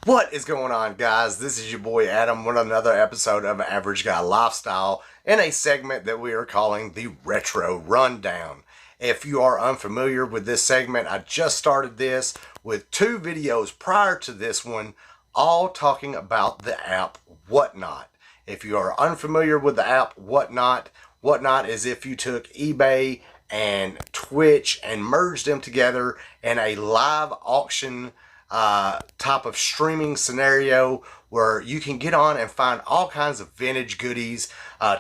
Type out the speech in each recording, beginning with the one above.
What is going on, guys? This is your boy Adam with another episode of Average Guy Lifestyle in a segment that we are calling the Retro Rundown. If you are unfamiliar with this segment, I just started this with 2 videos prior to this one, all talking about the app Whatnot. If you are unfamiliar with the app Whatnot, Whatnot is if you took eBay and Twitch and merged them together in a live auction type of streaming scenario where you can get on and find all kinds of vintage goodies,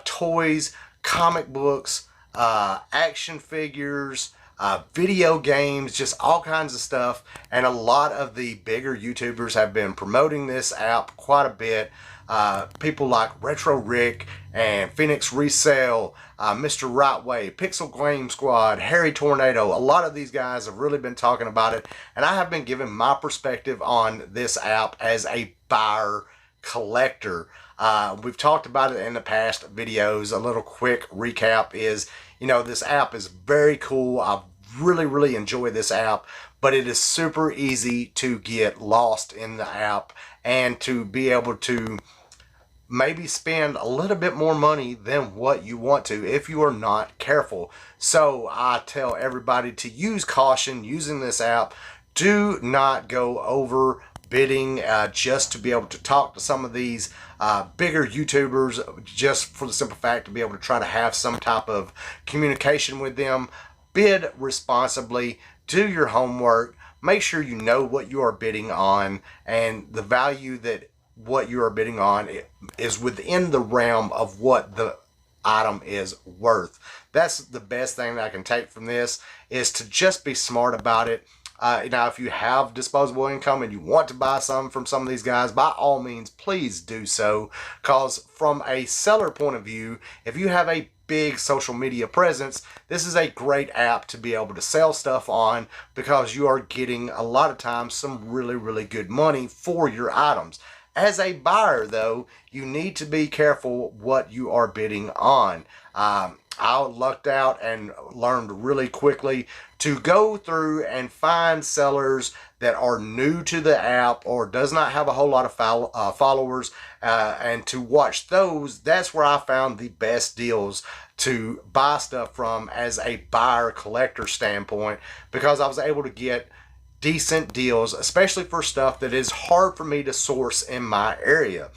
toys, comic books, action figures, video games, just all kinds of stuff. And a lot of the bigger YouTubers have been promoting this app quite a bit. People like Retro Rick and Phoenix Resale, Mr. Rightway, Pixel Game Squad, Harry Tornado. A lot of these guys have really been talking about it, and I have been giving my perspective on this app as a buyer collector. We've talked about it in the past videos. A little quick recap is, this app is very cool. I really enjoy this app, but it is super easy to get lost in the app and to be able to maybe spend a little bit more money than what you want to if you are not careful. So I tell everybody to use caution using this app. Do not go over bidding just to be able to talk to some of these bigger YouTubers, just for the simple fact to be able to try to have some type of communication with them. Bid responsibly, do your homework, make sure you know what you are bidding on and the value that what you are bidding on is within the realm of what the item is worth. That's the best thing that I can take from this, is to just be smart about it. Now, if you have disposable income and you want to buy some from some of these guys, by all means, please do so. Because from a seller point of view, if you have a big social media presence, this is a great app to be able to sell stuff on, because you are getting a lot of times some really good money for your items. As a buyer, though, you need to be careful what you are bidding on. I lucked out and learned really quickly to go through and find sellers that are new to the app or does not have a whole lot of followers, and to watch those. That's where I found the best deals to buy stuff from as a buyer collector standpoint, because I was able to get decent deals, especially for stuff that is hard for me to source in my area.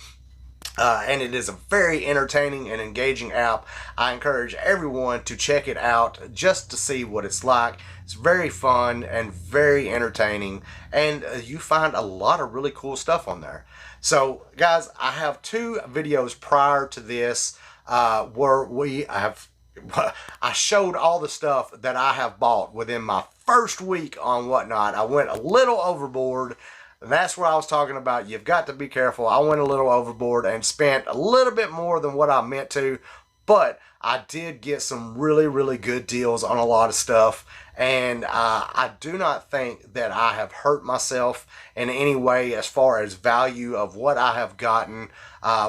And it is a very entertaining and engaging app. I encourage everyone to check it out just to see what it's like. It's very fun and very entertaining, and you find a lot of really cool stuff on there. So guys, I have 2 videos prior to this where I showed all the stuff that I have bought within my first week on Whatnot. I went a little overboard. That's where I was talking about you've got to be careful. I went a little overboard and spent a little bit more than what I meant to, but I did get some really good deals on a lot of stuff, and I do not think that I have hurt myself in any way as far as value of what I have gotten.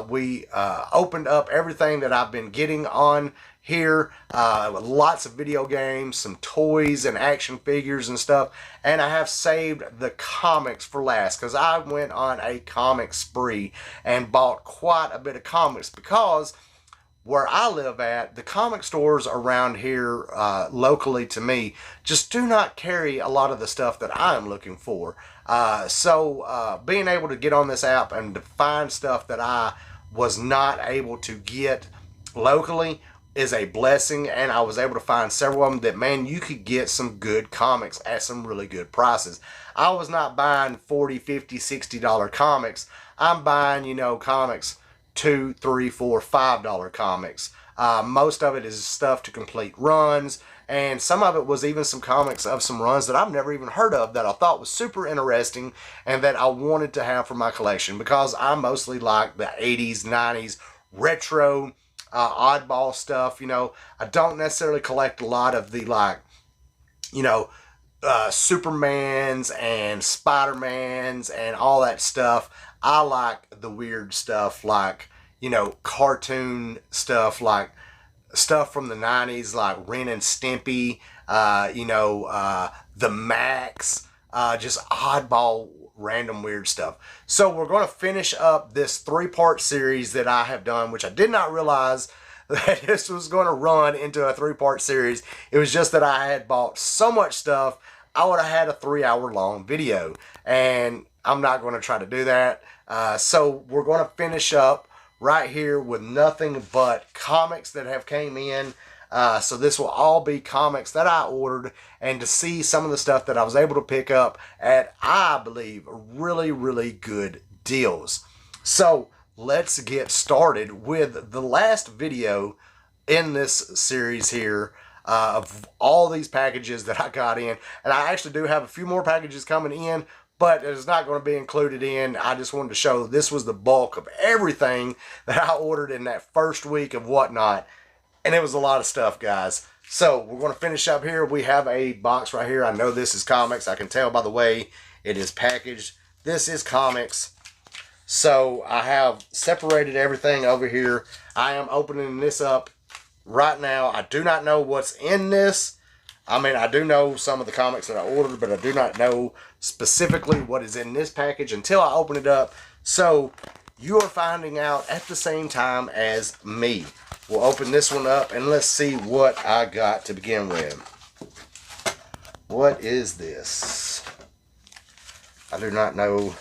We opened up everything that I've been getting on here, lots of video games, some toys and action figures and stuff, and I have saved the comics for last, because I went on a comic spree and bought quite a bit of comics, because where I live at, the comic stores around here locally to me just do not carry a lot of the stuff that I'm looking for. So being able to get on this app and to find stuff that I was not able to get locally is a blessing, and I was able to find several of them that, man, you could get some good comics at some really good prices. I was not buying $40, $50, $60 comics. I'm buying, comics $2, $3, $4, $5 comics. Most of it is stuff to complete runs, and some of it was even some comics of some runs that I've never even heard of that I thought was super interesting and that I wanted to have for my collection, because I mostly like the 80s, 90s retro oddball stuff. I don't necessarily collect a lot of the Supermans and Spider-Mans and all that stuff. I like the weird stuff, like cartoon stuff, like stuff from the 90s, like Ren and Stimpy, the Max, just oddball random weird stuff. So we're going to finish up this 3-part series that I have done, which I did not realize that this was going to run into a 3-part series. It was just that I had bought so much stuff, I would have had a 3-hour long video, and I'm not going to try to do that. So we're going to finish up right here with nothing but comics that have came in. So this will all be comics that I ordered, and to see some of the stuff that I was able to pick up at, I believe, really, really good deals. So let's get started with the last video in this series here of all these packages that I got in. And I actually do have a few more packages coming in, but it's not going to be included in. I just wanted to show this was the bulk of everything that I ordered in that first week of whatnot. And it was a lot of stuff, guys. So we're going to finish up here. We have a box right here. I know this is comics. I can tell by the way it is packaged. This is comics. So I have separated everything over here. I am opening this up right now. I do not know what's in this. I mean, I do know some of the comics that I ordered, but I do not know specifically what is in this package until I open it up. So you are finding out at the same time as me. We'll open this one up and let's see what I got to begin with. What is this? I do not know.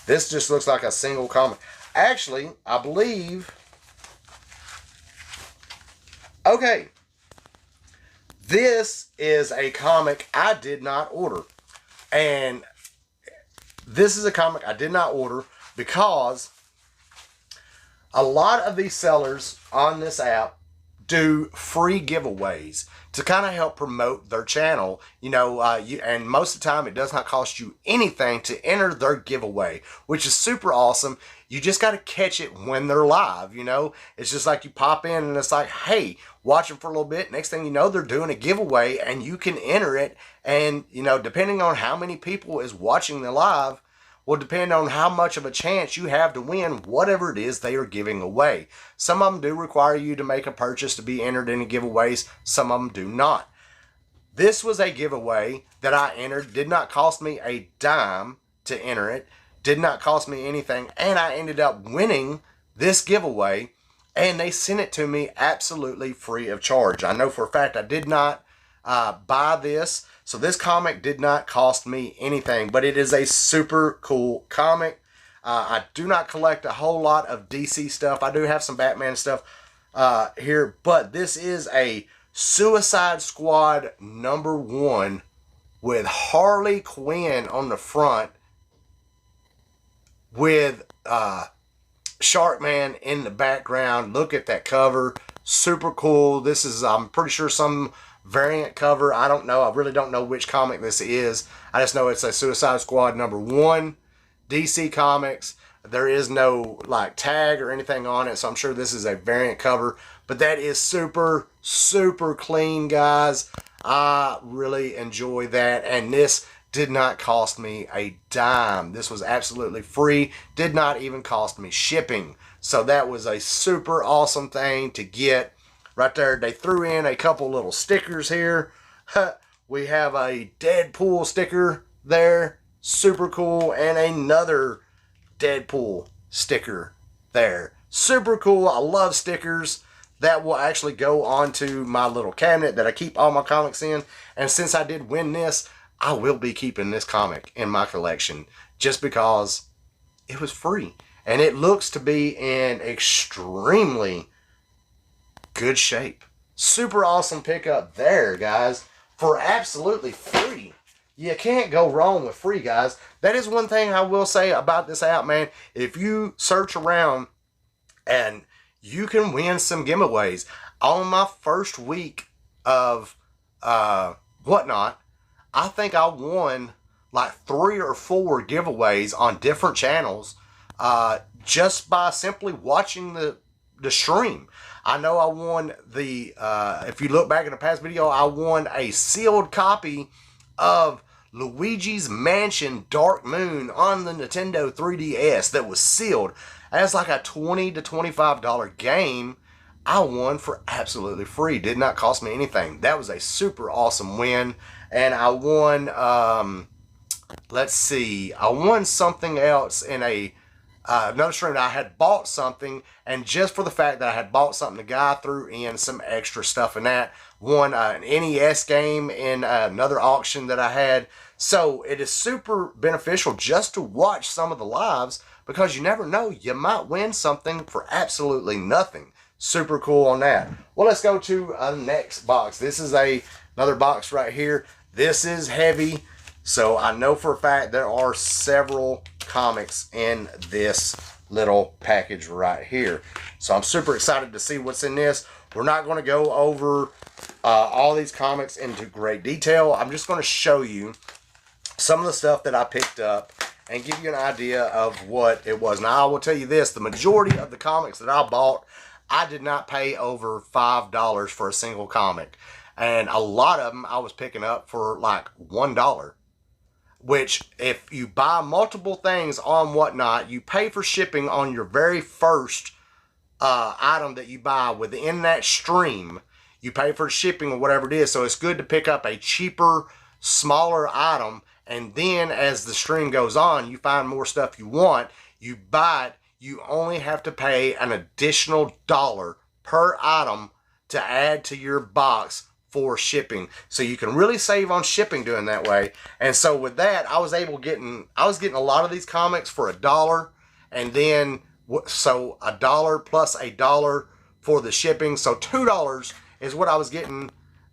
This just looks like a single comic. Actually, I believe... Okay. This is a comic I did not order. And this is a comic I did not order because a lot of these sellers on this app do free giveaways to kind of help promote their channel. You know, and most of the time it does not cost you anything to enter their giveaway, which is super awesome. You just got to catch it when they're live, you know. It's just like you pop in and it's like, hey, watch them for a little bit. Next thing you know, they're doing a giveaway and you can enter it. And, you know, depending on how many people is watching the live, will depend on how much of a chance you have to win whatever it is they are giving away. Some of them do require you to make a purchase to be entered in giveaways. Some of them do not. This was a giveaway that I entered. Did not cost me a dime to enter it. Did not cost me anything. And I ended up winning this giveaway. And they sent it to me absolutely free of charge. I know for a fact I did not buy this. So this comic did not cost me anything, but it is a super cool comic. I do not collect a whole lot of DC stuff. I do have some Batman stuff here, but this is a Suicide Squad #1 with Harley Quinn on the front with Sharkman in the background. Look at that cover. Super cool. This is, I'm pretty sure, some variant cover. I don't know. I really don't know which comic this is. I just know it's a Suicide Squad #1 DC Comics. There is no like tag or anything on it, so I'm sure this is a variant cover. But that is super, super clean, guys. I really enjoy that. And this did not cost me a dime. This was absolutely free. Did not even cost me shipping. So that was a super awesome thing to get. Right there, they threw in a couple little stickers here. We have a Deadpool sticker there. Super cool. And another Deadpool sticker there. Super cool. I love stickers. That will actually go onto my little cabinet that I keep all my comics in. And since I did win this, I will be keeping this comic in my collection just because it was free. And it looks to be in extremely good shape. Super awesome pickup there, guys, for absolutely free. You can't go wrong with free, guys. That is one thing I will say about this app, man. If you search around, and you can win some giveaways. On my first week of whatnot, I think I won like 3 or 4 giveaways on different channels just by simply watching the stream. I know I won the, if you look back in the past video, I won a sealed copy of Luigi's Mansion Dark Moon on the Nintendo 3DS that was sealed. As like a $20 to $25 game. I won for absolutely free. Did not cost me anything. That was a super awesome win. And I won let's see, I won something else in a another stream. I had bought something, and just for the fact that I had bought something, the guy threw in some extra stuff in that. Won an NES game in another auction that I had. So it is super beneficial just to watch some of the lives, because you never know, you might win something for absolutely nothing. Super cool on that. Well, let's go to the next box. This is another box right here. This is heavy, so I know for a fact there are several comics in this little package right here. So I'm super excited to see what's in this. We're not going to go over all these comics into great detail. I'm just going to show you some of the stuff that I picked up and give you an idea of what it was. Now, I will tell you this, the majority of the comics that I bought, I did not pay over $5 for a single comic. And a lot of them I was picking up for like $1. Which, if you buy multiple things on Whatnot, you pay for shipping on your very first item that you buy within that stream. You pay for shipping or whatever it is. So it's good to pick up a cheaper, smaller item. And then as the stream goes on, you find more stuff you want. You buy it. You only have to pay an additional $1 per item to add to your box for shipping. So you can really save on shipping doing that way. And so with that, I was getting a lot of these comics for $1, and then so $1 plus $1 for the shipping. So $2 is what I was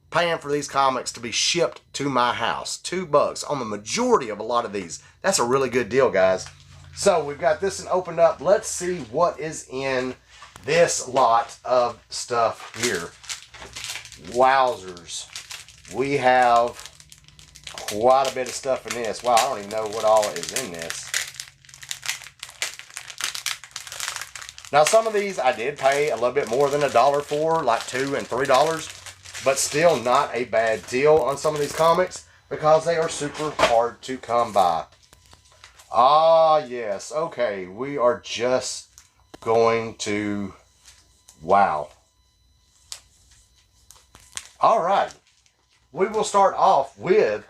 paying for these comics to be shipped to my house. $2 on the majority of a lot of these. That's a really good deal, guys. So we've got this one opened up. Let's see what is in this lot of stuff here. Wowzers. We have quite a bit of stuff in this. Wow, I don't even know what all is in this. Now, some of these I did pay a little bit more than $1 for, like $2 and $3, but still not a bad deal on some of these comics because they are super hard to come by. Ah, yes. Okay, we are just going to... Wow. All right. We will start off with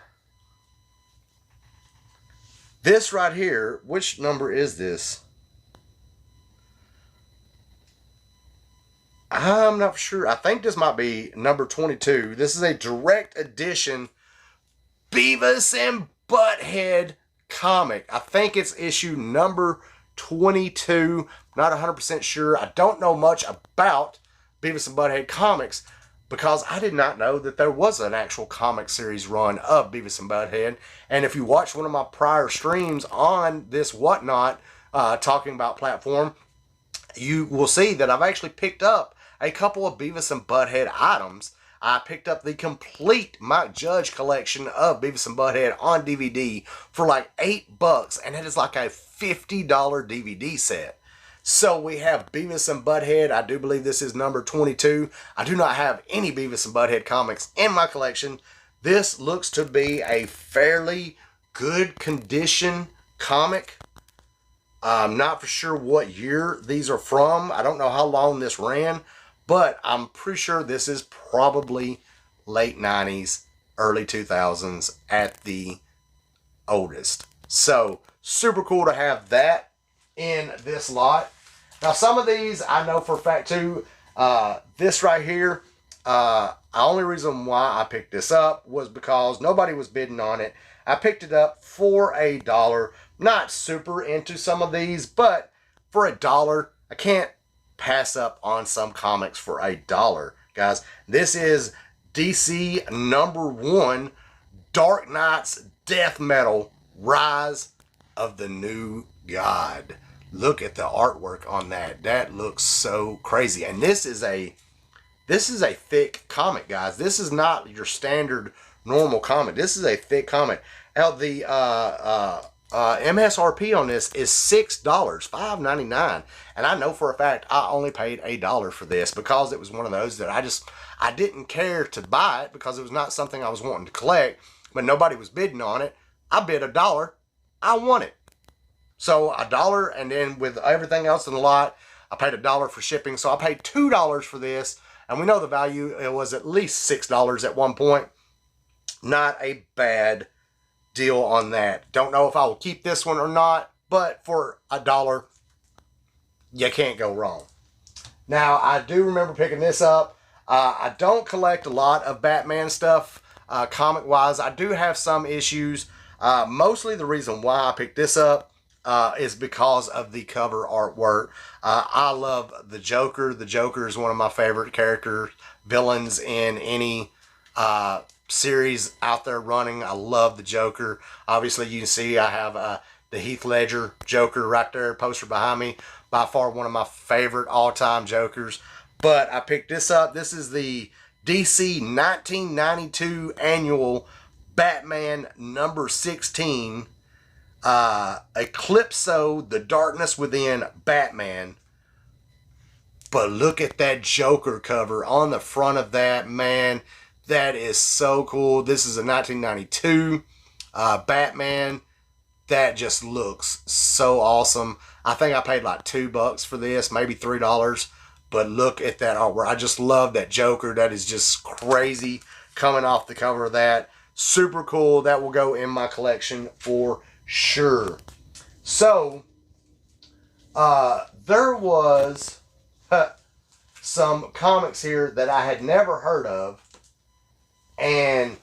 this right here. Which number is this? I'm not sure. I think this might be number 22. This is a direct edition Beavis and Butthead comic. I think it's issue number 22. Not 100% sure. I don't know much about Beavis and Butthead comics because I did not know that there was an actual comic series run of Beavis and Butthead. And if you watch one of my prior streams on this Whatnot talking about platform, you will see that I've actually picked up a couple of Beavis and Butthead items. I picked up the complete Mike Judge collection of Beavis and Butthead on DVD for like $8, and it is like a $50 DVD set. So we have Beavis and Butthead. I do believe this is number 22. I do not have any Beavis and Butthead comics in my collection. This looks to be a fairly good condition comic. I'm not for sure what year these are from. I don't know how long this ran, but I'm pretty sure this is probably late 90s, early 2000s at the oldest. So super cool to have that in this lot. Now some of these I know for a fact too. This right here, the only reason why I picked this up was because nobody was bidding on it. I picked it up for $1. Not super into some of these, but for $1, I can't pass up on some comics for $1, guys. This is DC #1 Dark Knight's Death Metal Rise of the New God. Look at the artwork on that. That looks so crazy. And this is a thick comic, guys. This is not your standard normal comic. This is a thick comic. Now the MSRP on this is $6, $5.99, and I know for a fact I only paid $1 for this because it was one of those that I didn't care to buy it because it was not something I was wanting to collect, but nobody was bidding on it. I bid $1, I won it. So $1, and then with everything else in the lot, I paid $1 for shipping, so I paid $2 for this, and we know the value, it was at least $6 at one point. Not a bad deal on that. Don't know if I will keep this one or not, but for $1, you can't go wrong. Now, I do remember picking this up. I don't collect a lot of Batman stuff, comic-wise. I do have some issues. Mostly the reason why I picked this up is because of the cover artwork. I love the Joker. The Joker is one of my favorite characters, villains in any series out there running. I love the Joker. Obviously, you can see I have the Heath Ledger Joker right there, poster behind me. By far one of my favorite all-time Jokers. But I picked this up. This is the DC 1992 annual Batman number 16. Eclipso, The Darkness Within Batman. But look at that Joker cover on the front of that, man. That is so cool. This is a 1992 Batman. That just looks so awesome. I think I paid like $2 for this, maybe $3. But look at that artwork. I just love that Joker. That is just crazy coming off the cover of that. Super cool. That will go in my collection for sure. So, there was some comics here that I had never heard of. And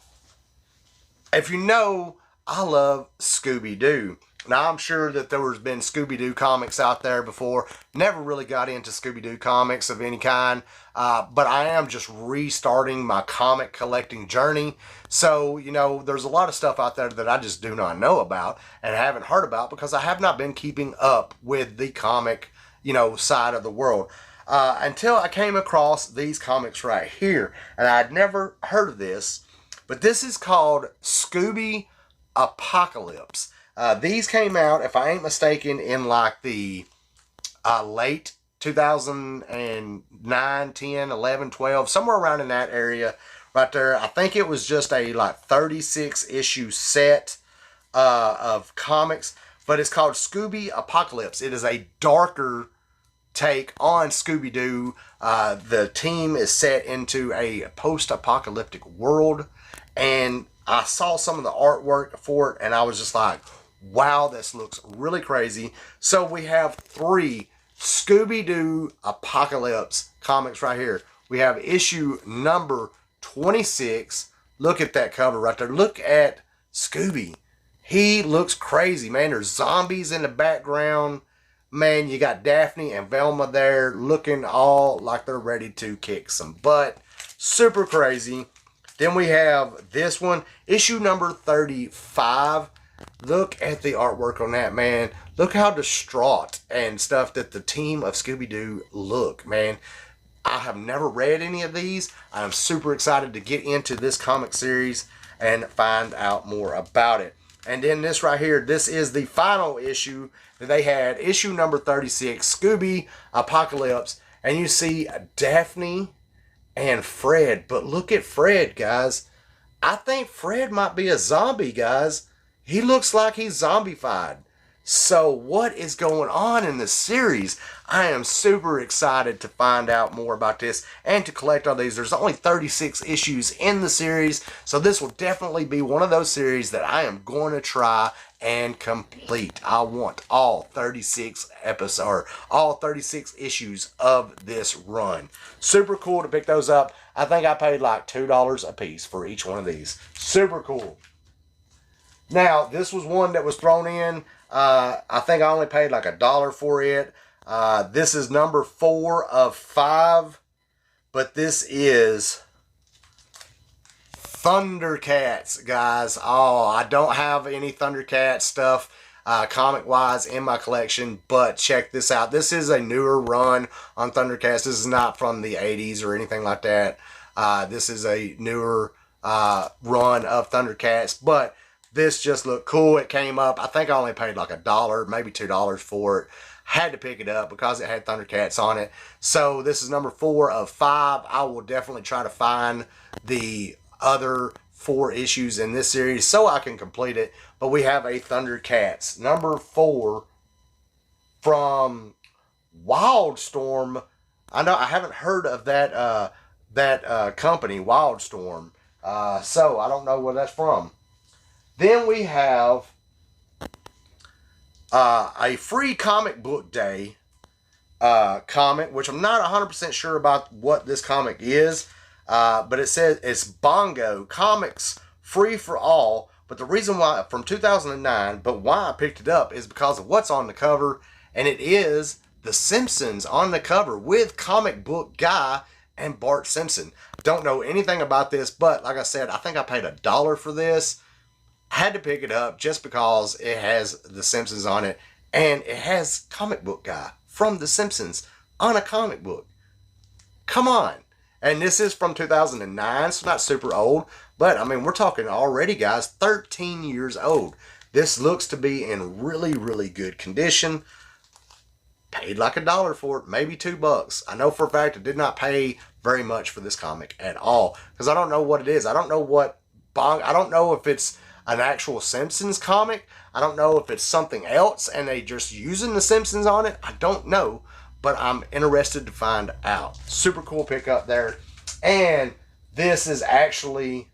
if you know, I love Scooby-Doo. Now, I'm sure that there has been Scooby-Doo comics out there before. Never really got into Scooby-Doo comics of any kind. But I am just restarting my comic collecting journey. So, you know, there's a lot of stuff out there that I just do not know about and haven't heard about because I have not been keeping up with the comic, you know, side of the world. Until I came across these comics right here. And I'd never heard of this. But this is called Scooby Apocalypse. These came out, if I ain't mistaken, in like the late 2009, 10, 11, 12, somewhere around in that area right there. I think it was just a like 36 issue set of comics, but it's called Scooby Apocalypse. It is a darker take on Scooby-Doo. The team is set into a post-apocalyptic world, and I saw some of the artwork for it, and I was just like, wow, this looks really crazy. So we have 3 Scooby-Doo Apocalypse comics right here. We have issue number 26. Look at that cover right there. Look at Scooby. He looks crazy, man. There's zombies in the background. Man, you got Daphne and Velma there looking all like they're ready to kick some butt. Super crazy. Then we have this one, issue number 35. Look at the artwork on that, man. Look how distraught and stuff that the team of Scooby-Doo look, man. I have never read any of these. I'm super excited to get into this comic series and find out more about it. And then this right here, this is the final issue that they had, issue number 36, Scooby Apocalypse. And you see Daphne and Fred. But look at Fred, guys. I think Fred might be a zombie, guys. He looks like he's zombified. So what is going on in this series? I am super excited to find out more about this and to collect all these. There's only 36 issues in the series, so this will definitely be one of those series that I am going to try and complete. I want all 36 episodes, or all 36 issues of this run. Super cool to pick those up. I think I paid like $2 a piece for each one of these. Super cool. Now, this was one that was thrown in. I think I only paid like $1 for it. This is number 4 of 5. But this is Thundercats, guys. Oh, I don't have any Thundercats stuff comic-wise in my collection. But check this out. This is a newer run on Thundercats. This is not from the 80s or anything like that. This is a newer run of Thundercats. But this just looked cool. It came up. I think I only paid like $1, maybe $2 for it. Had to pick it up because it had Thundercats on it. So this is number 4 of 5. I will definitely try to find the other 4 issues in this series so I can complete it. But we have a Thundercats number 4 from Wildstorm. I know I haven't heard of that company, Wildstorm. So I don't know where that's from. Then we have a free comic book day comic, which I'm not 100% sure about what this comic is, but it says it's Bongo Comics free for all. But the reason why, from 2009, but why I picked it up is because of what's on the cover, and it is The Simpsons on the cover with comic book guy and Bart Simpson. Don't know anything about this, but like I said, I think I paid $1 for this. Had to pick it up just because it has The Simpsons on it, and it has comic book guy from The Simpsons on a comic book. Come on. And this is from 2009, so not super old. But, I mean, we're talking already, guys, 13 years old. This looks to be in really, really good condition. Paid like $1 for it, maybe $2. I know for a fact I did not pay very much for this comic at all, because I don't know what it is. I don't know I don't know if it's an actual Simpsons comic. I don't know if it's something else and they just using the Simpsons on it. I don't know, but I'm interested to find out. Super cool pickup there. And this is actually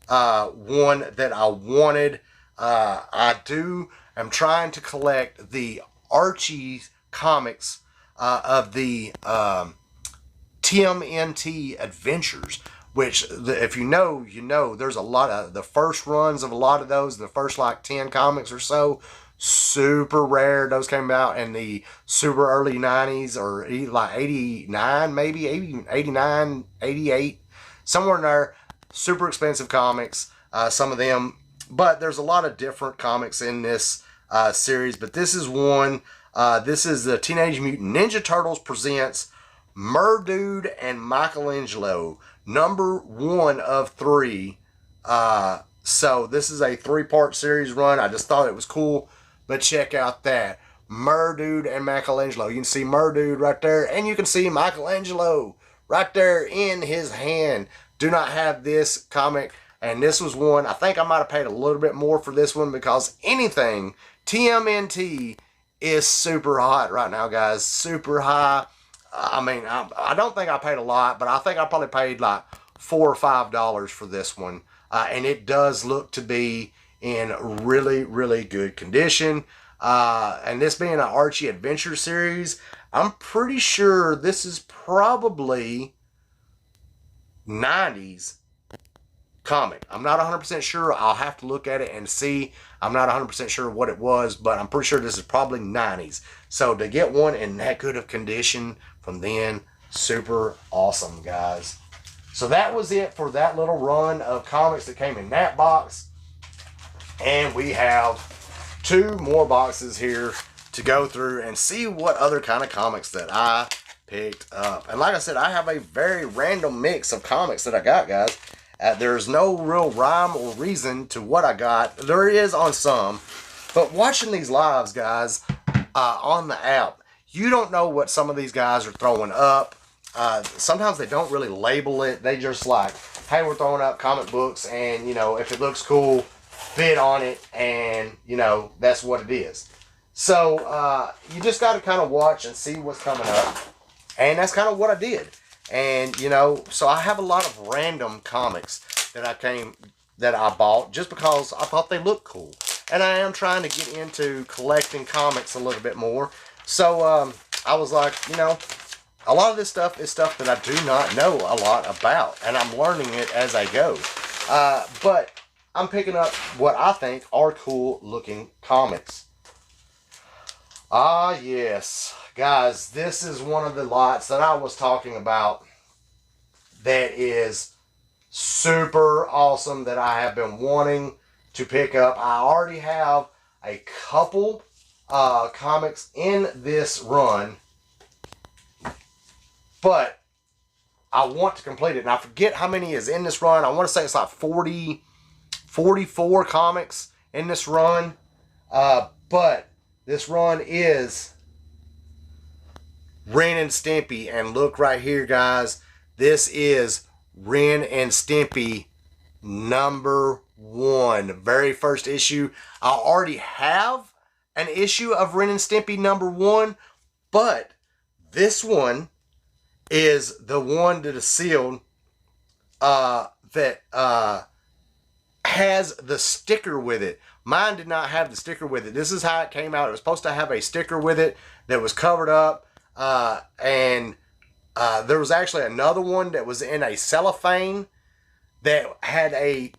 one that I wanted. I'm trying to collect the Archie comics of the TMNT Adventures, which, if you know, there's a lot of the first runs of a lot of those, the first like 10 comics or so, super rare. Those came out in the super early 90s, or like 89, maybe 89, 88, somewhere in there. Super expensive comics, some of them, but there's a lot of different comics in this series. But this is one. This is the Teenage Mutant Ninja Turtles presents Murdude and Michelangelo, #1 of 3. So this is a 3-part series run. I just thought it was cool. But check out that Murdude and Michelangelo. You can see Murdude right there, and you can see Michelangelo right there in his hand. Do not have this comic, and this was one. I think I might have paid a little bit more for this one, because anything TMNT is super hot right now, guys. Super high. I mean, I don't think I paid a lot, but I think I probably paid like $4 or $5 for this one. And it does look to be in really, really good condition. And this being an Archie Adventure series, I'm pretty sure this is probably 90s comic. I'm not 100% sure. I'll have to look at it and see. I'm not 100% sure what it was, but I'm pretty sure this is probably 90s. So to get one in that good of condition from then, super awesome, guys. So that was it for that little run of comics that came in that box. And we have 2 more boxes here to go through and see what other kind of comics that I picked up. And like I said, I have a very random mix of comics that I got, guys. There's no real rhyme or reason to what I got. There is on some. But watching these lives, guys, on the app, you don't know what some of these guys are throwing up. Sometimes they don't really label it. They just like, hey, we're throwing up comic books, and, you know, if it looks cool, bid on it, and, you know, that's what it is. So you just got to kind of watch and see what's coming up. And that's kind of what I did. And, you know, so I have a lot of random comics that I bought just because I thought they looked cool. And I am trying to get into collecting comics a little bit more. So I was like, you know, a lot of this stuff is stuff that I do not know a lot about. And I'm learning it as I go. But I'm picking up what I think are cool looking comics. Ah, yes. Guys, this is one of the lots that I was talking about that is super awesome that I have been wanting to pick up. I already have a couple comics in this run, but I want to complete it. And I forget how many is in this run. I want to say it's like 44 comics in this run. But this run is Ren and Stimpy. And look right here, guys. This is Ren and Stimpy #1. Very first issue. I already have an issue of Ren and Stimpy #1. But this one is the one that is sealed. That has the sticker with it. Mine did not have the sticker with it. This is how it came out. It was supposed to have a sticker with it that was covered up. And there was actually another one that was in a cellophane that had a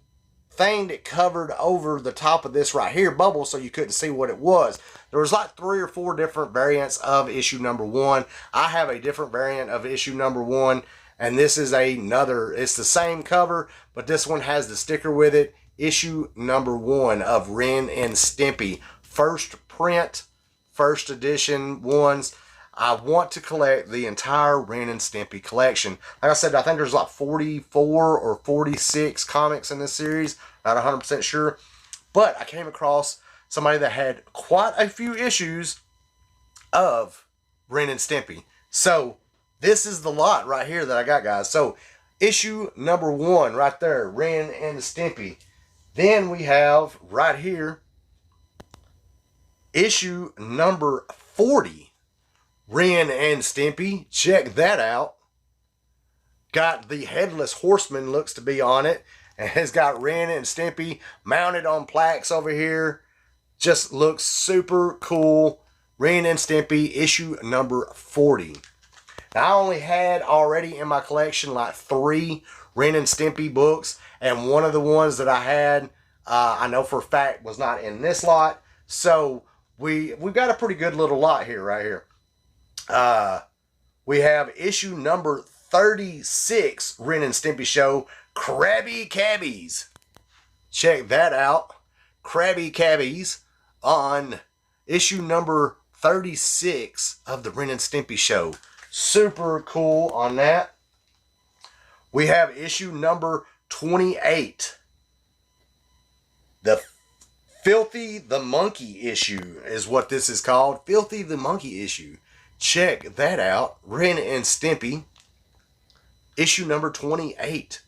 thing that covered over the top of this right here bubble, so you couldn't see what it was. There was like 3 or 4 different variants of issue number 1. I have a different variant of issue number 1, and this is another. It's the same cover, but this one has the sticker with it. Issue number 1 of Ren and Stimpy, first print, first edition ones. I want to collect the entire Ren and Stimpy collection. Like I said, I think there's like 44 or 46 comics in this series. Not 100% sure. But I came across somebody that had quite a few issues of Ren and Stimpy. So this is the lot right here that I got, guys. So issue number 1 right there, Ren and Stimpy. Then we have right here issue number 40. Ren and Stimpy, check that out. Got the Headless Horseman, looks to be on it. And it's got Ren and Stimpy mounted on plaques over here. Just looks super cool. Ren and Stimpy, issue number 40. Now, I only had already in my collection like 3 Ren and Stimpy books. And one of the ones that I had, I know for a fact was not in this lot. So we've got a pretty good little lot here, right here. We have issue number 36, Ren and Stimpy Show, Krabby Cabbies. Check that out. Krabby Cabbies on issue number 36 of the Ren and Stimpy Show. Super cool on that. We have issue number 28. The Filthy the Monkey issue is what this is called. Filthy the Monkey issue. Check that out. Ren and Stimpy, issue number 28.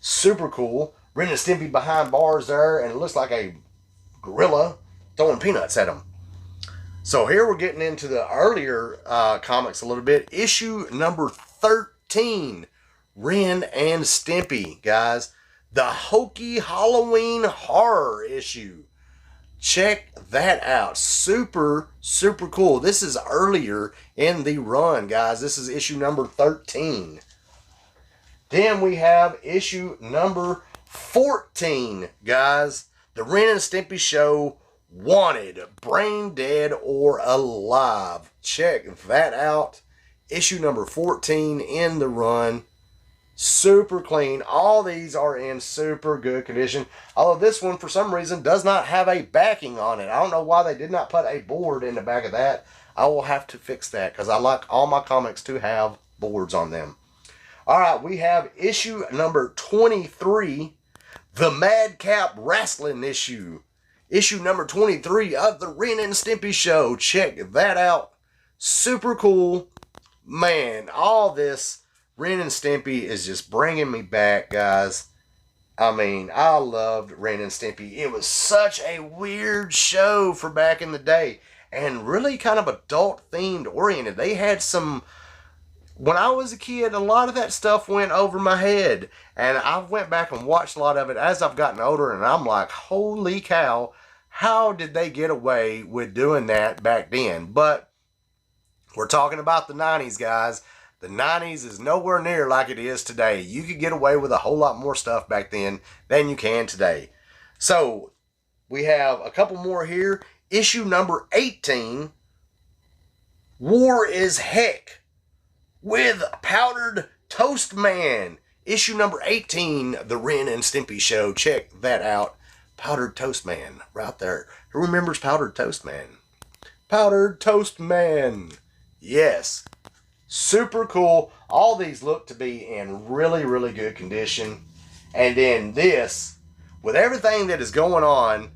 Super cool. Ren and Stimpy behind bars there, and it looks like a gorilla throwing peanuts at them. So here we're getting into the earlier comics a little bit. Issue number 13. Ren and Stimpy, guys. The Hokey Halloween Horror issue. Check that out. Super, super cool. This is earlier in the run, guys. This is issue number 13. Then we have issue number 14, guys. The Ren and Stimpy Show, Wanted, Brain Dead or Alive. Check that out. Issue number 14 in the run. Super clean. All these are in super good condition. Although this one, for some reason, does not have a backing on it. I don't know why they did not put a board in the back of that. I will have to fix that because I like all my comics to have boards on them. All right, we have issue number 23, the Madcap Wrestling issue. Issue number 23 of the Ren and Stimpy Show. Check that out. Super cool. Man, all this Ren and Stimpy is just bringing me back, guys. I mean, I loved Ren and Stimpy. It was such a weird show for back in the day. And really kind of adult-themed oriented. They had some... When I was a kid, a lot of that stuff went over my head. And I went back and watched a lot of it as I've gotten older. And I'm like, holy cow, how did they get away with doing that back then? But we're talking about the 90s, guys. The 90s is nowhere near like it is today. You could get away with a whole lot more stuff back then than you can today. So, we have a couple more here. Issue number 18, War is Heck, with Powdered Toast Man. Issue number 18, The Ren and Stimpy Show. Check that out. Powdered Toast Man, right there. Who remembers Powdered Toast Man? Powdered Toast Man. Yes. Super cool. All these look to be in really, really good condition. And then this, with everything that is going on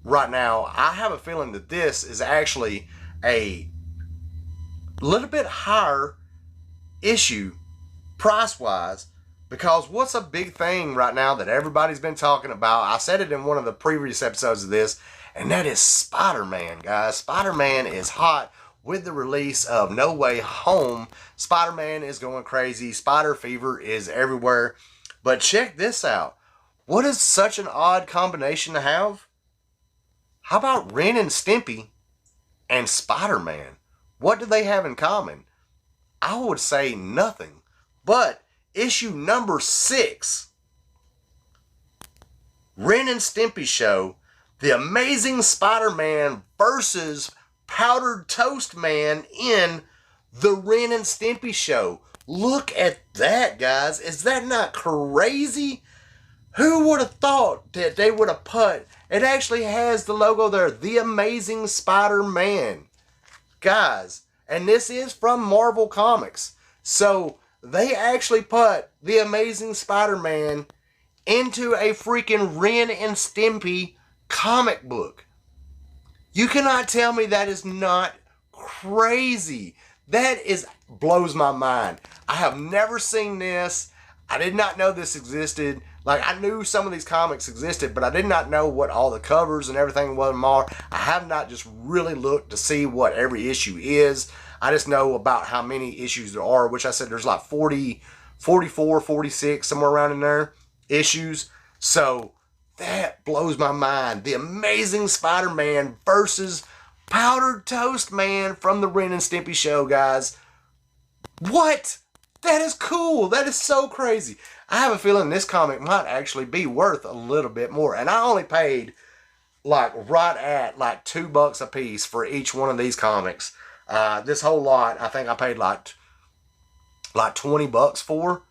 right now, I have a feeling that this is actually a little bit higher issue price-wise, because what's a big thing right now that everybody's been talking about, I said it in one of the previous episodes of this, and that is Spider-Man, guys. Spider-Man is hot. With the release of No Way Home, Spider-Man is going crazy. Spider fever is everywhere. But check this out. What is such an odd combination to have? How about Ren and Stimpy and Spider-Man? What do they have in common? I would say nothing. But issue number 6, Ren and Stimpy Show, The Amazing Spider-Man versus Powdered Toast Man in the Ren and Stimpy Show. Look at that, guys. Is that not crazy? Who would have thought that they would have put... It actually has the logo there, The Amazing Spider-Man. Guys, and this is from Marvel Comics. So, they actually put The Amazing Spider-Man into a freaking Ren and Stimpy comic book. You cannot tell me that is not crazy. That blows my mind. I have never seen this. I did not know this existed. Like, I knew some of these comics existed, but I did not know what all the covers and everything was more. I have not just really looked to see what every issue is. I just know about how many issues there are, which I said there's like 40, 44, 46, somewhere around in there, issues. So, that blows my mind. The Amazing Spider-Man versus Powdered Toast Man from the Ren and Stimpy Show, guys. What? That is cool. That is so crazy. I have a feeling this comic might actually be worth a little bit more. And I only paid like right at like $2 a piece for each one of these comics. This whole lot, I think I paid like $20 for.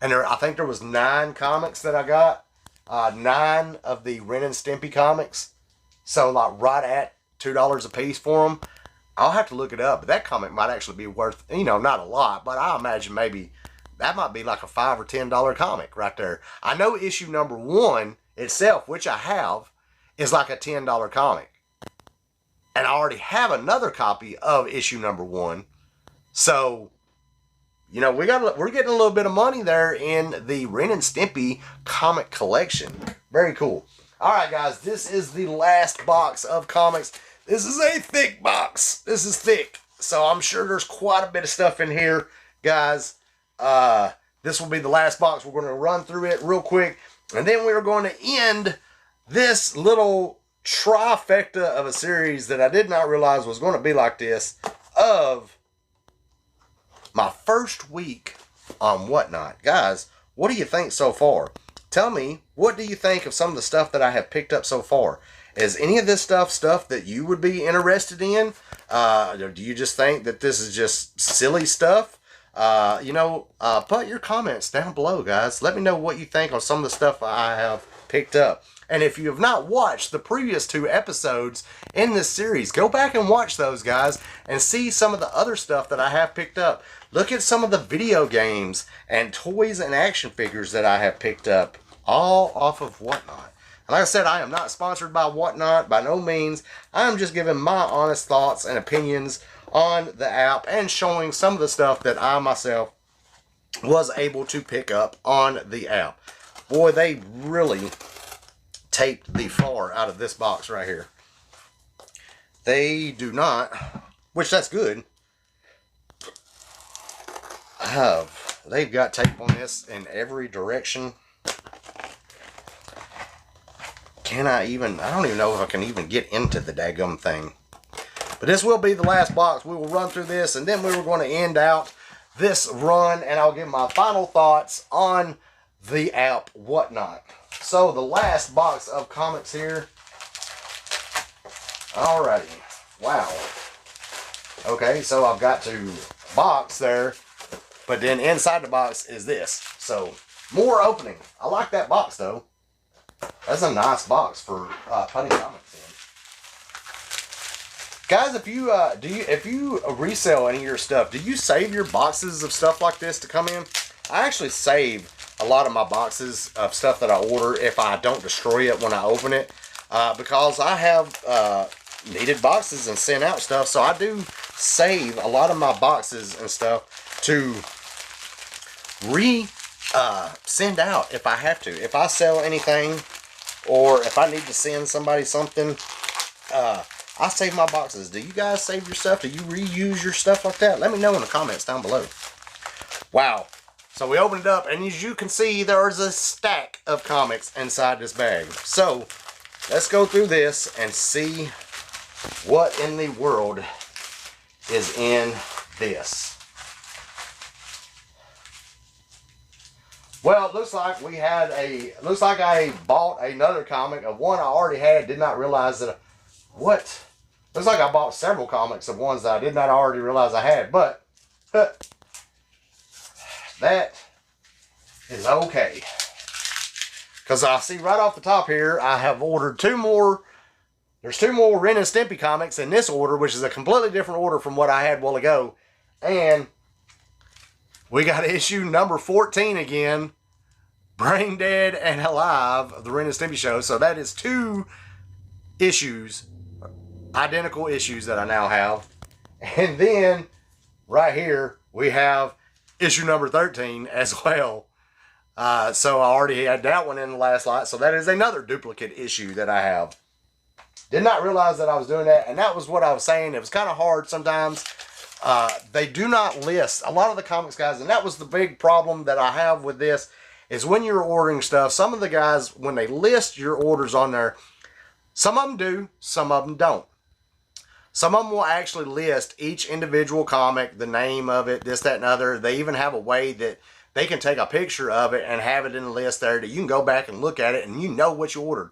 And I think there was 9 comics that I got. 9 of the Ren and Stimpy comics. So like right at $2 a piece for them. I'll have to look it up, but that comic might actually be worth, not a lot, but I imagine maybe that might be like a $5 or $10 comic right there. I know issue number 1 itself, which I have, is like a $10 comic. And I already have another copy of issue number 1. So, we're getting a little bit of money there in the Ren and Stimpy comic collection. Very cool. All right, guys, this is the last box of comics. This is a thick box. This is thick. So I'm sure there's quite a bit of stuff in here, guys. This will be the last box. We're going to run through it real quick. And then we're going to end this little trifecta of a series that I did not realize was going to be like this, of my first week on Whatnot. Guys, what do you think so far? Tell me, what do you think of some of the stuff that I have picked up so far? Is any of this stuff that you would be interested in? Do you just think that this is just silly stuff? Put your comments down below, guys. Let me know what you think on some of the stuff I have picked up. And if you have not watched the previous 2 episodes in this series, go back and watch those, guys, and see some of the other stuff that I have picked up. Look at some of the video games and toys and action figures that I have picked up, all off of Whatnot. And like I said, I am not sponsored by Whatnot, by no means. I am just giving my honest thoughts and opinions on the app and showing some of the stuff that I myself was able to pick up on the app. Boy, they really taped the far out of this box right here. They do not, which that's good. They've got tape on this in every direction. I don't even know if I can even get into the daggum thing. But this will be the last box. We will run through this, and then we were going to end out this run, and I'll give my final thoughts on the app Whatnot. So, the last box of comics here. Alrighty. Wow. Okay, so I've got to box there, but then inside the box is this. So, more opening. I like that box, though. That's a nice box for putting comics in. Guys, if you resell any of your stuff, do you save your boxes of stuff like this to come in? I actually save a lot of my boxes of stuff that I order if I don't destroy it when I open it, because I have needed boxes and sent out stuff, so I do save a lot of my boxes and stuff to send out if I have to. If I sell anything, or if I need to send somebody something, I save my boxes. Do you guys save your stuff? Do you reuse your stuff like that? Let me know in the comments down below. Wow. So we opened it up, and as you can see, there's a stack of comics inside this bag. So let's go through this and see what in the world is in this. Well, it looks like I bought another comic of one I already had. Did not realize that. Looks like I bought several comics of ones that I did not already realize I had. But that is okay. Because I see right off the top here, I have ordered two more. There's two more Ren and Stimpy comics in this order, which is a completely different order from what I had a while ago. And we got issue number 14 again. Brain Dead and Alive of the Ren and Stimpy show. So that is two issues, identical issues that I now have. And then right here we have issue number 13 as well. So I already had that one in the last lot. So that is another duplicate issue that I have. Did not realize that I was doing that. And that was what I was saying. It was kind of hard sometimes. They do not list a lot of the comics guys. And that was the big problem that I have with this. Is when you're ordering stuff, some of the guys, when they list your orders on there, some of them do, some of them don't. Some of them will actually list each individual comic, the name of it, this, that, and other. They even have a way that they can take a picture of it and have it in the list there that you can go back and look at it and you know what you ordered.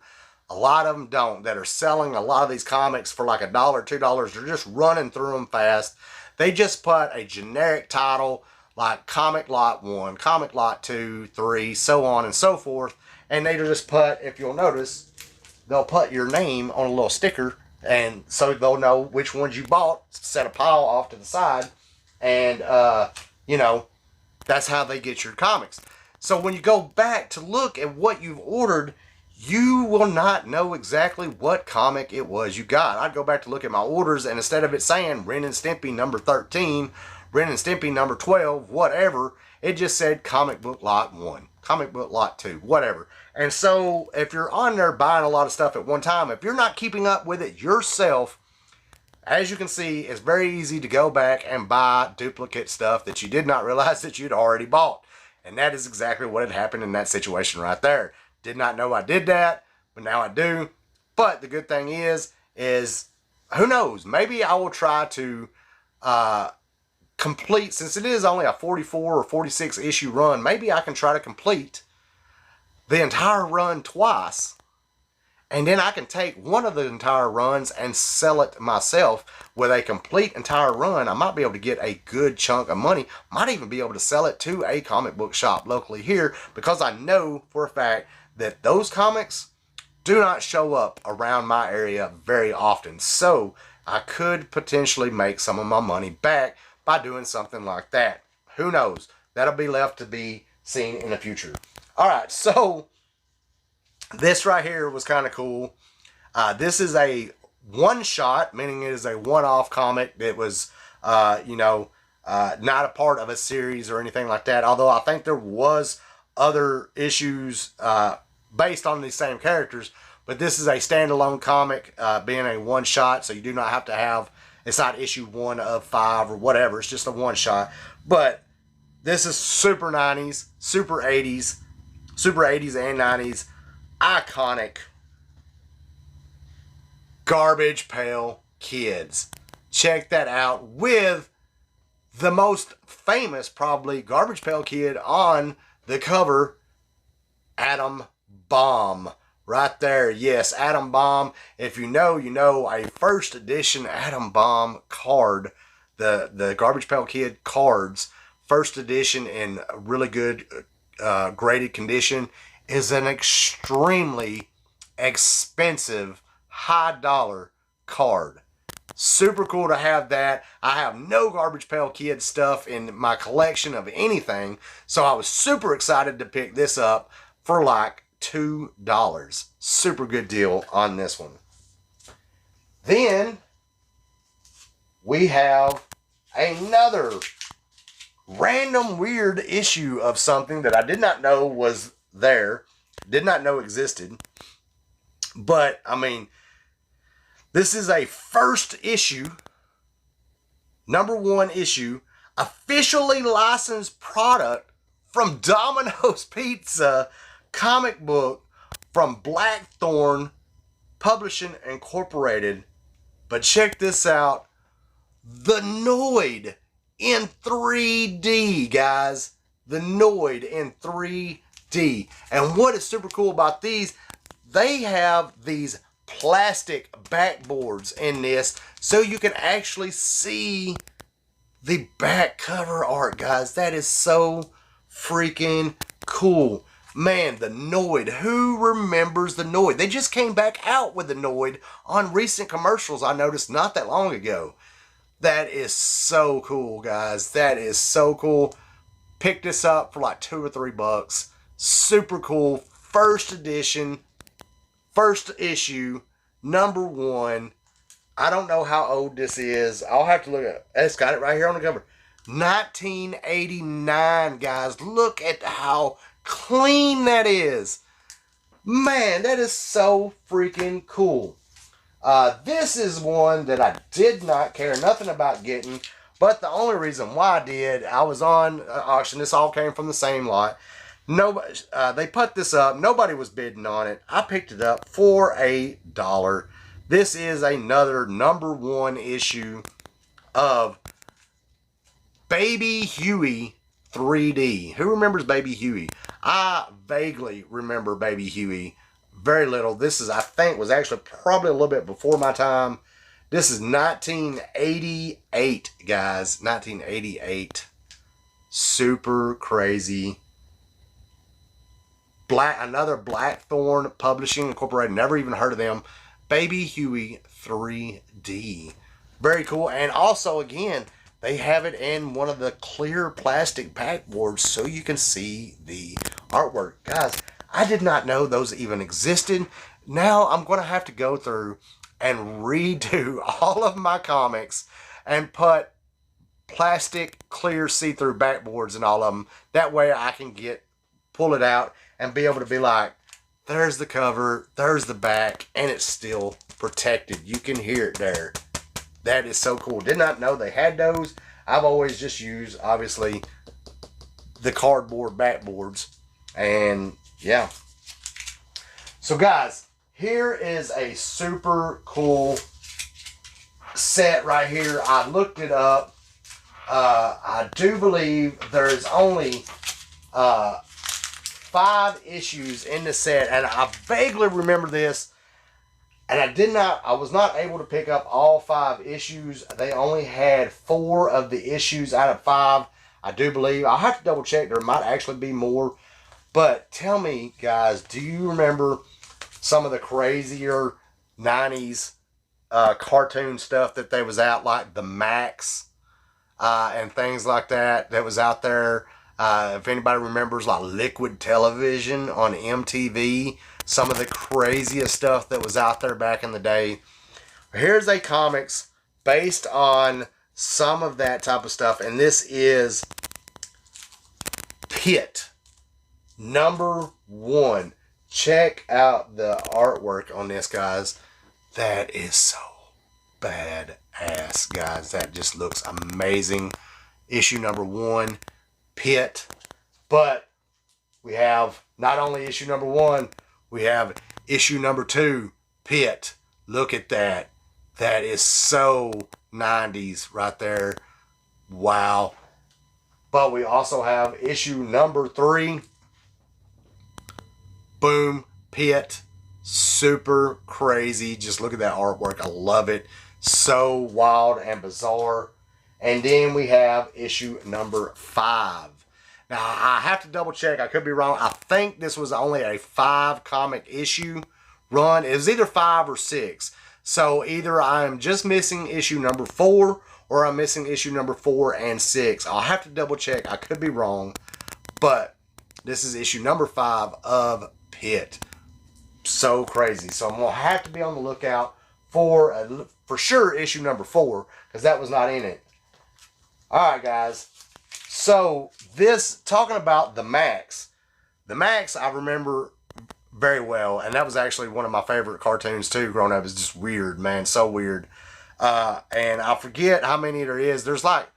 A lot of them don't, that are selling a lot of these comics for like $1, $2. They're just running through them fast. They just put a generic title like Comic Lot 1, Comic Lot 2, 3, so on and so forth. And they just put, if you'll notice, they'll put your name on a little sticker. And so they'll know which ones you bought, set a pile off to the side. And, you know, that's how they get your comics. So when you go back to look at what you've ordered, you will not know exactly what comic it was you got. I'd go back to look at my orders, and instead of it saying Ren and Stimpy number 13, Ren and Stimpy number 12, whatever, it just said Comic Book Lot 1, Comic Book Lot 2, whatever. And so if you're on there buying a lot of stuff at one time, if you're not keeping up with it yourself, as you can see, it's very easy to go back and buy duplicate stuff that you did not realize that you'd already bought. And that is exactly what had happened in that situation right there. Did not know I did that, but now I do. But the good thing is who knows? Maybe I will try to complete, since it is only a 44 or 46 issue run, maybe I can try to complete the entire run twice. And then I can take one of the entire runs and sell it myself with a complete entire run. I might be able to get a good chunk of money. Might even be able to sell it to a comic book shop locally here, because I know for a fact that those comics do not show up around my area very often. So I could potentially make some of my money back by doing something like that. Who knows? That'll be left to be seen in the future. All right, so this right here was kind of cool. This is a one-shot, meaning it is a one-off comic that was, not a part of a series or anything like that. Although I think there was other issues based on these same characters. But this is a standalone comic, being a one-shot, so you do not have to have, it's not issue 1 of 5 or whatever. It's just a one-shot. But this is super 90s, super 80s and 90s. Iconic Garbage Pail Kids. Check that out, with the most famous, probably, Garbage Pail Kid on the cover, Atom Bomb. Right there, yes, Atom Bomb. If you know, you know, a first edition Atom Bomb card, the Garbage Pail Kid cards, first edition in really good graded condition, is an extremely expensive, high dollar card. Super cool to have that. I have no Garbage Pail Kid stuff in my collection of anything, so I was super excited to pick this up for like $2. Super good deal on this one. Then we have another random weird issue of something that I did not know was there, did not know existed. But I mean, this is a first issue, number 1 issue, officially licensed product from Domino's Pizza comic book from Blackthorn Publishing Incorporated. But check this out. The Noid in 3D, guys. The Noid in 3D. And what is super cool about these, they have these plastic backboards in this so you can actually see the back cover art, guys. That is so freaking cool. Man, the Noid. Who remembers the Noid? They just came back out with the Noid on recent commercials I noticed not that long ago. That is so cool, guys. That is so cool. Picked this up for like $2 or $3. Super cool. First edition. First issue. #1. I don't know how old this is. I'll have to look at it. It's got it right here on the cover. 1989, guys. Look at how clean that is. Man, that is so freaking cool. This is one that I did not care nothing about getting, but the only reason why I did, I was on auction. This all came from the same lot. Nobody, they put this up. Nobody was bidding on it. I picked it up for $1. This is another #1 issue of Baby Huey 3D. Who remembers Baby Huey? I vaguely remember Baby Huey. Very little. This is, I think, was actually probably a little bit before my time. This is 1988, guys. 1988. Super crazy. Another Blackthorn Publishing Incorporated. Never even heard of them. Baby Huey 3D. Very cool. And also, again, they have it in one of the clear plastic backboards so you can see the artwork. Guys, I did not know those even existed. Now I'm going to have to go through and redo all of my comics and put plastic clear see-through backboards in all of them. That way I can pull it out and be able to be like, there's the cover, there's the back, and it's still protected. You can hear it there. That is so cool. Did not know they had those. I've always just used, obviously, the cardboard backboards. And, yeah. So, guys, here is a super cool set right here. I looked it up. I do believe there's only 5 issues in the set, and I vaguely remember this, and I was not able to pick up all 5 issues. They only had 4 of the issues out of 5, I do believe. I'll have to double check. There might actually be more, but tell me, guys, do you remember some of the crazier 90s cartoon stuff that they was out, like the Max and things like that was out there? If anybody remembers, like Liquid Television on MTV, some of the craziest stuff that was out there back in the day. Here's a comics based on some of that type of stuff, and this is Pit #1. Check out the artwork on this, guys. That is so badass, guys. That just looks amazing. Issue #1. Pit. But we have not only issue #1, we have issue #2, Pit. Look at that. That is so 90s right there. Wow. But we also have issue #3. Boom. Pit. Super crazy. Just look at that artwork. I love it. So wild and bizarre. And then we have issue #5. Now, I have to double check. I could be wrong. I think this was only a 5 comic issue run. It was either 5 or 6. So either I'm just missing issue #4 or I'm missing issue #4 and 6. I'll have to double check. I could be wrong. But this is issue #5 of Pit. So crazy. So I'm going to have to be on the lookout for sure issue #4 because that was not in it. Alright, guys. So, talking about the Max. The Max, I remember very well. And that was actually one of my favorite cartoons, too, growing up. It's just weird, man. So weird. And I forget how many there is. There's like,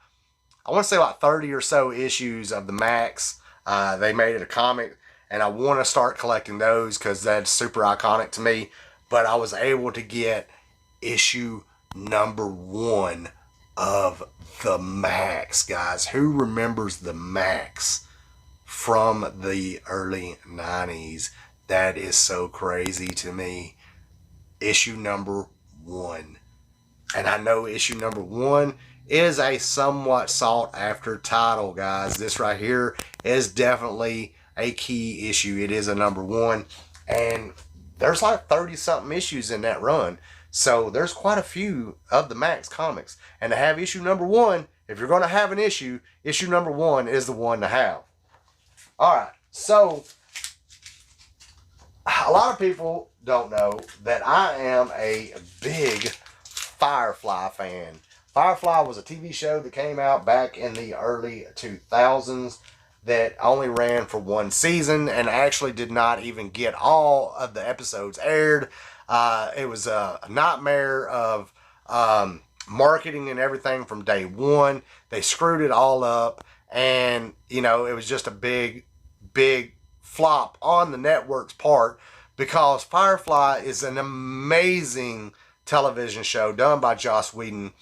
I want to say like 30 or so issues of the Max. They made it a comic, and I want to start collecting those because that's super iconic to me. But I was able to get issue number 1 of the Max, guys. Who remembers the Max from the early 90s? That is so crazy to me. Issue number 1. And I know issue number 1 is a somewhat sought after title, guys. This right here is definitely a key issue. It is a number 1. And there's like 30 something issues in that run. So there's quite a few of the Max comics. And to have issue number 1, if you're going to have an issue, issue number 1 is the one to have. Alright, so a lot of people don't know that I am a big Firefly fan. Firefly was a TV show that came out back in the early 2000s that only ran for 1 season and actually did not even get all of the episodes aired. It was a nightmare of marketing and everything from day one. They screwed it all up, and you know, it was just a big flop on the network's part, because Firefly is an amazing television show done by Joss Whedon.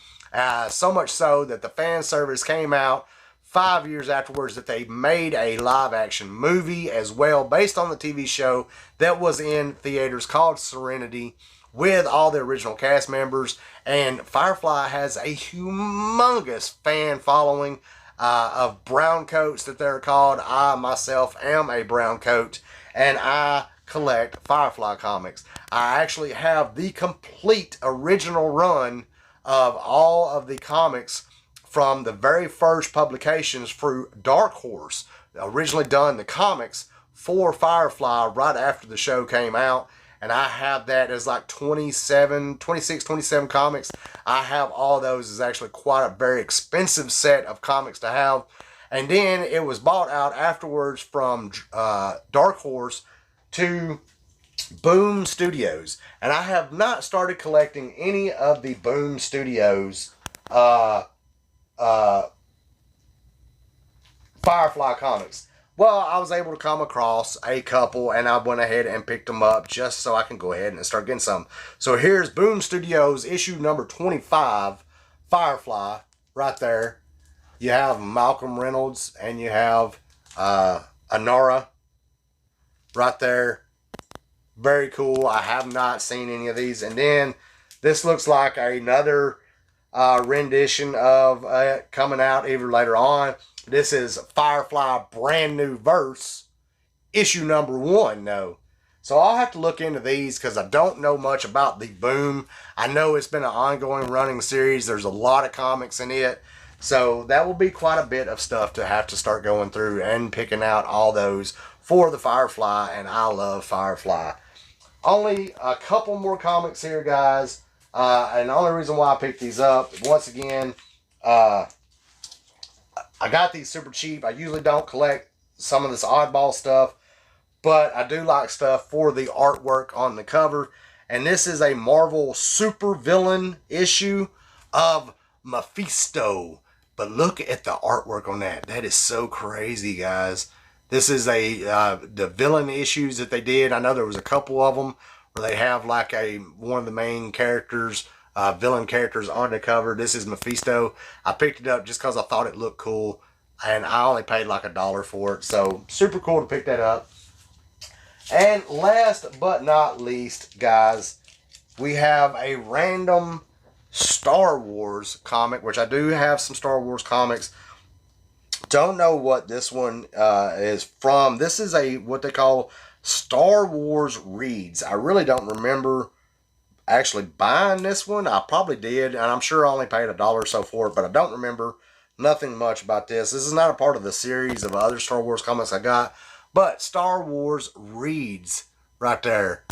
So much so that the fan service came out 5 years afterwards that they made a live action movie as well based on the TV show that was in theaters called Serenity, with all the original cast members. And Firefly has a humongous fan following of brown coats that they're called. I myself am a brown coat, and I collect Firefly comics. I actually have the complete original run of all of the comics from the very first publications through Dark Horse. Originally done the comics for Firefly right after the show came out. And I have that as like 26, 27 comics. I have all those. Is actually quite a very expensive set of comics to have. And then it was bought out afterwards from Dark Horse to Boom Studios. And I have not started collecting any of the Boom Studios Firefly comics. Well, I was able to come across a couple, and I went ahead and picked them up just so I can go ahead and start getting some. So here's Boom Studios issue number 25, Firefly, right there. You have Malcolm Reynolds, and you have Anora right there. Very cool. I have not seen any of these. And then this looks like another rendition of coming out either later on. This is Firefly Brand New Verse, issue number 1, no. So I'll have to look into these because I don't know much about the Boom. I know it's been an ongoing running series. There's a lot of comics in it. So that will be quite a bit of stuff to have to start going through and picking out all those for the Firefly, and I love Firefly. Only a couple more comics here, guys. And the only reason why I picked these up, once again, I got these super cheap. I usually don't collect some of this oddball stuff, but I do like stuff for the artwork on the cover. And this is a Marvel super villain issue of Mephisto. But look at the artwork on that. That is so crazy, guys. This is the villain issues that they did. I know there was a couple of them where they have like one of the main characters, villain characters on the cover. This is Mephisto. I picked it up just because I thought it looked cool, and I only paid like $1 for it. So super cool to pick that up. And last but not least, guys, we have a random Star Wars comic, which I do have some Star Wars comics. Don't know what this one is from. This is what they call Star Wars Reads. I really don't remember actually buying this one. I probably did, and I'm sure I only paid $1 or so for it, but I don't remember nothing much about this. This is not a part of the series of other Star Wars comics I got, but Star Wars Reads right there.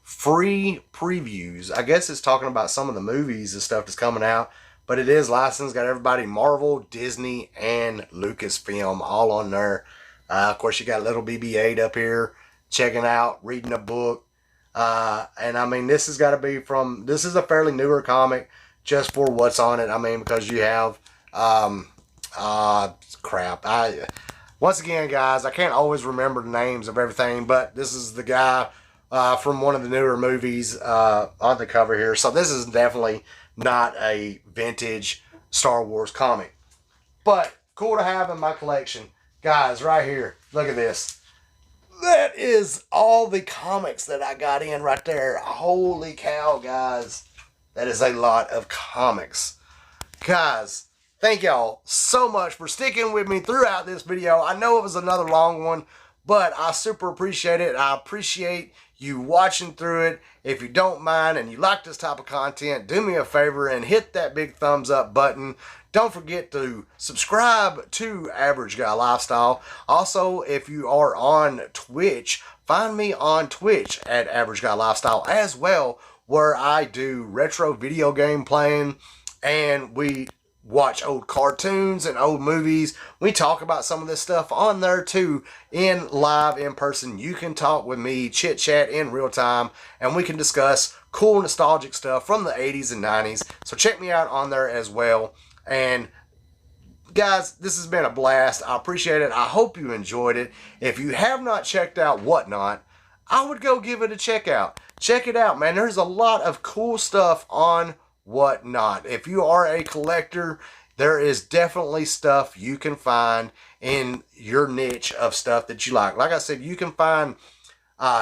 Free previews. I guess it's talking about some of the movies and stuff that's coming out, but it is licensed. Got everybody Marvel, Disney, and Lucasfilm all on there. Of course, you got little BB-8 up here checking out, reading a book. And I mean, this has got to be from, this is a fairly newer comic just for what's on it. I mean, because you have, crap. Once again, guys, I can't always remember the names of everything, but this is the guy from one of the newer movies on the cover here. So this is definitely not a vintage Star Wars comic, but cool to have in my collection. Guys, right here, look at this. That is all the comics that I got in right there. Holy cow, guys. That is a lot of comics. Guys, thank y'all so much for sticking with me throughout this video. I know it was another long one, but I super appreciate it. I appreciate you watching through it. If you don't mind and you like this type of content, do me a favor and hit that big thumbs up button. Don't forget to subscribe to Average Guy Lifestyle. Also, if you are on Twitch, find me on Twitch at Average Guy Lifestyle as well, where I do retro video game playing and we watch old cartoons and old movies. We talk about some of this stuff on there too, in live, in person. You can talk with me, chit chat in real time, and we can discuss cool nostalgic stuff from the 80s and 90s. So check me out on there as well. And guys, this has been a blast. I appreciate it. I hope you enjoyed it. If you have not checked out Whatnot, I would go give it a check out. Check it out, man. There's a lot of cool stuff on Whatnot. If you are a collector, there is definitely stuff you can find in your niche of stuff that you like. Like I said, you can find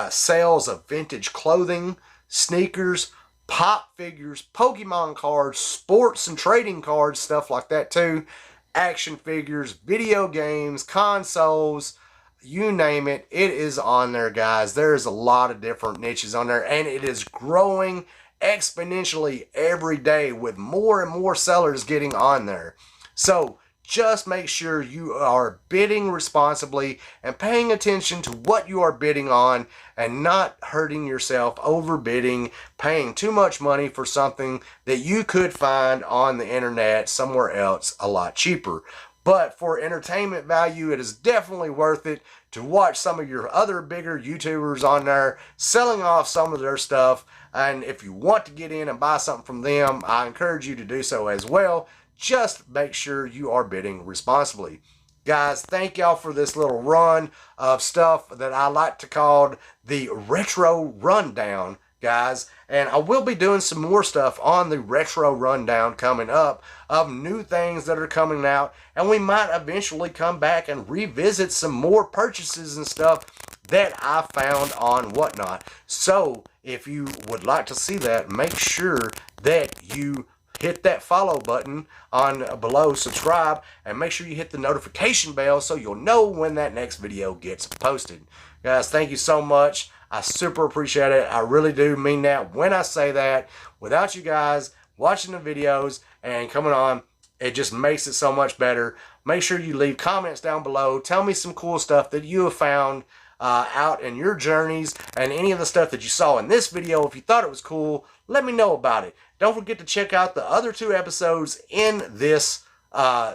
sales of vintage clothing, sneakers, pop figures, Pokemon cards, sports and trading cards, stuff like that too, action figures, video games, consoles, you name it, it is on there, guys. There's a lot of different niches on there, and it is growing exponentially every day with more and more sellers getting on there. So just make sure you are bidding responsibly and paying attention to what you are bidding on and not hurting yourself overbidding, paying too much money for something that you could find on the internet somewhere else a lot cheaper. But for entertainment value, it is definitely worth it to watch some of your other bigger YouTubers on there selling off some of their stuff. And if you want to get in and buy something from them, I encourage you to do so as well. Just make sure you are bidding responsibly. Guys, thank y'all for this little run of stuff that I like to call the Retro Rundown, guys. And I will be doing some more stuff on the Retro Rundown coming up of new things that are coming out. And we might eventually come back and revisit some more purchases and stuff that I found on Whatnot. So if you would like to see that, make sure that you hit that follow button on below, subscribe, and make sure you hit the notification bell so you'll know when that next video gets posted. Guys, thank you so much. I super appreciate it. I really do mean that when I say that. Without you guys watching the videos and coming on, it just makes it so much better. Make sure you leave comments down below. Tell me some cool stuff that you have found out in your journeys, and any of the stuff that you saw in this video. If you thought it was cool, let me know about it. Don't forget to check out the other 2 episodes in this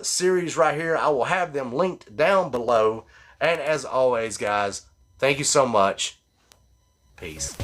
series right here. I will have them linked down below. And as always, guys, thank you so much. Peace.